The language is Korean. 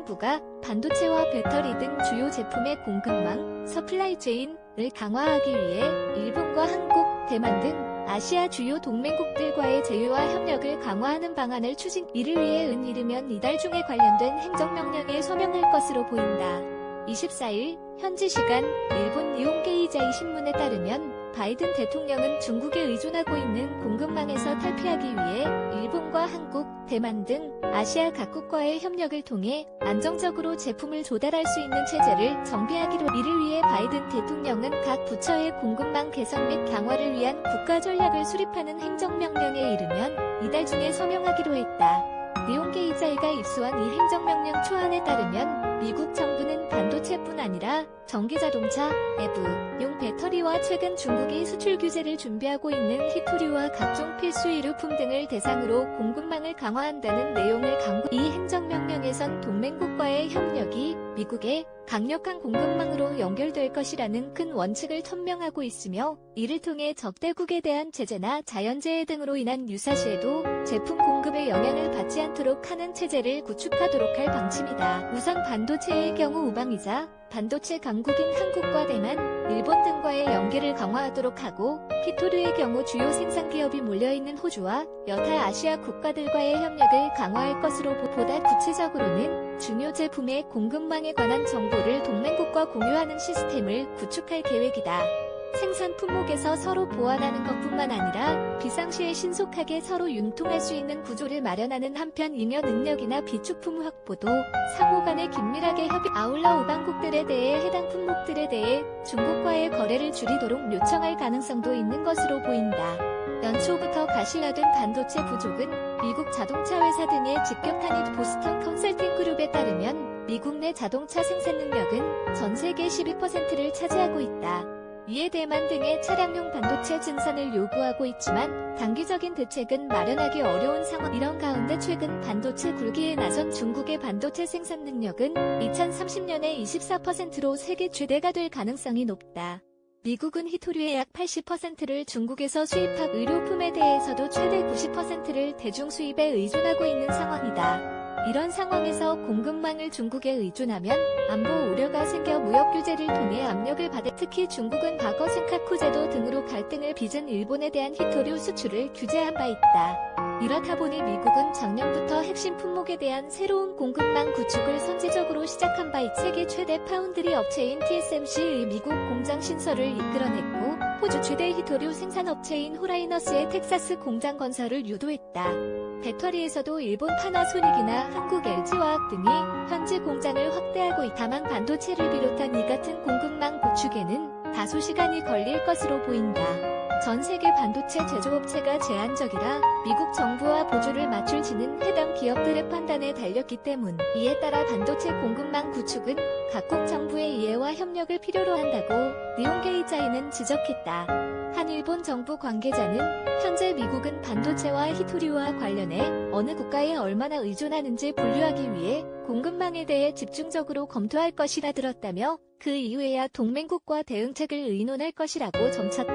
정부가 반도체와 배터리 등 주요 제품의 공급망, 서플라이 체인을 강화하기 위해 일본과 한국, 대만 등 아시아 주요 동맹국들과의 제휴와 협력을 강화하는 방안을 추진, 이를 위해 이르면 이달 중에 관련된 행정명령에 서명할 것으로 보인다. 24일 현지 시간 일본 니혼게이자이 신문에 따르면 바이든 대통령은 중국에 의존하고 있는 공급망에서 탈피하기 위해 일본과 한국, 대만 등 아시아 각국과의 협력을 통해 안정적으로 제품을 조달할 수 있는 체제를 정비하기로, 이를 위해 바이든 대통령은 각 부처의 공급망 개선 및 강화를 위한 국가 전략을 수립하는 행정명령에 이르면 이달 중에 서명하기로 했다. 니혼게이자이가 입수한 이 행정명령 초안에 따르면 미국 정부는 반도체뿐 아니라 전기자동차, EV용 배터리와 최근 중국이 수출 규제를 준비하고 있는 히토류와 각종 필수 의료품 등을 대상으로 공급망을 강화한다는 내용을 강구. 이 행정명령에선 동맹국과의 협력이 미국의 강력한 공급망으로 연결될 것이라는 큰 원칙을 천명하고 있으며, 이를 통해 적대국에 대한 제재나 자연재해 등으로 인한 유사시에도 제품 공급에 영향을 받지 않도록 하는 체제를 구축하도록 할 방침이다. 우선 반도체의 경우 우방이자 반도체 강국인 한국과 대만, 일본 등과의 연계를 강화하도록 하고, 히토류의 경우 주요 생산기업이 몰려있는 호주와 여타 아시아 국가들과의 협력을 강화할 것으로 보다 구체적으로는 중요 제품의 공급망에 관한 정보를 동맹국과 공유하는 시스템을 구축할 계획이다. 생산 품목에서 서로 보완하는 것뿐만 아니라 비상시에 신속하게 서로 융통할 수 있는 구조를 마련하는 한편, 잉여 능력이나 비축품 확보도 상호 간에 긴밀하게 협의. 아울러 우방국들에 대해 해당 품목들에 대해 중국과의 거래를 줄이도록 요청할 가능성도 있는 것으로 보인다. 연초부터 가시화된 반도체 부족은 미국 자동차 회사 등의 직격탄이. 보스턴 컨설팅 그룹에 따르면 미국 내 자동차 생산 능력은 전 세계 12%를 차지하고 있다. 이에 대만 등의 차량용 반도체 증산을 요구하고 있지만 단기적인 대책은 마련하기 어려운 상황. 이런 가운데 최근 반도체 굴기에 나선 중국의 반도체 생산 능력은 2030년에 24%로 세계 최대가 될 가능성이 높다. 미국은 히토류의 약 80%를 중국에서 수입하고 의료품에 대해서도 최대 90%를 대중 수입에 의존하고 있는 상황이다. 이런 상황에서 공급망을 중국에 의존하면 안보 우려가 생겨 무역 규제를 통해 압력을 받을. 특히 중국은 과거 센카쿠 제도 등으로 갈등을 빚은 일본에 대한 히토류 수출을 규제한 바 있다. 이렇다 보니 미국은 작년부터 핵심 품목에 대한 새로운 공급망 구축을 선제적으로 시작한 바 있다. 세계 최대 파운드리 업체인 TSMC의 미국 공장 신설을 이끌어냈고, 호주 최대 히토류 생산업체인 호라이너스의 텍사스 공장 건설을 유도했다. 배터리에서도 일본 파나소닉이나 한국 LG화학 등이 현지 공장을 확대하고 있다. 다만 반도체를 비롯한 이 같은 공급망 구축에는 다소 시간이 걸릴 것으로 보인다. 전 세계 반도체 제조업체가 제한적이라 미국 정부와 보조를 맞출지는 해당 기업들의 판단에 달렸기 때문. 이에 따라 반도체 공급망 구축은 각국 정부의 이해와 협력을 필요로 한다고 니혼게이자이는 지적했다. 한 일본 정부 관계자는 현재 미국은 반도체와 히토류와 관련해 어느 국가에 얼마나 의존하는지 분류하기 위해 공급망에 대해 집중적으로 검토할 것이라 들었다며, 그 이후에야 동맹국과 대응책을 의논할 것이라고 점쳤다.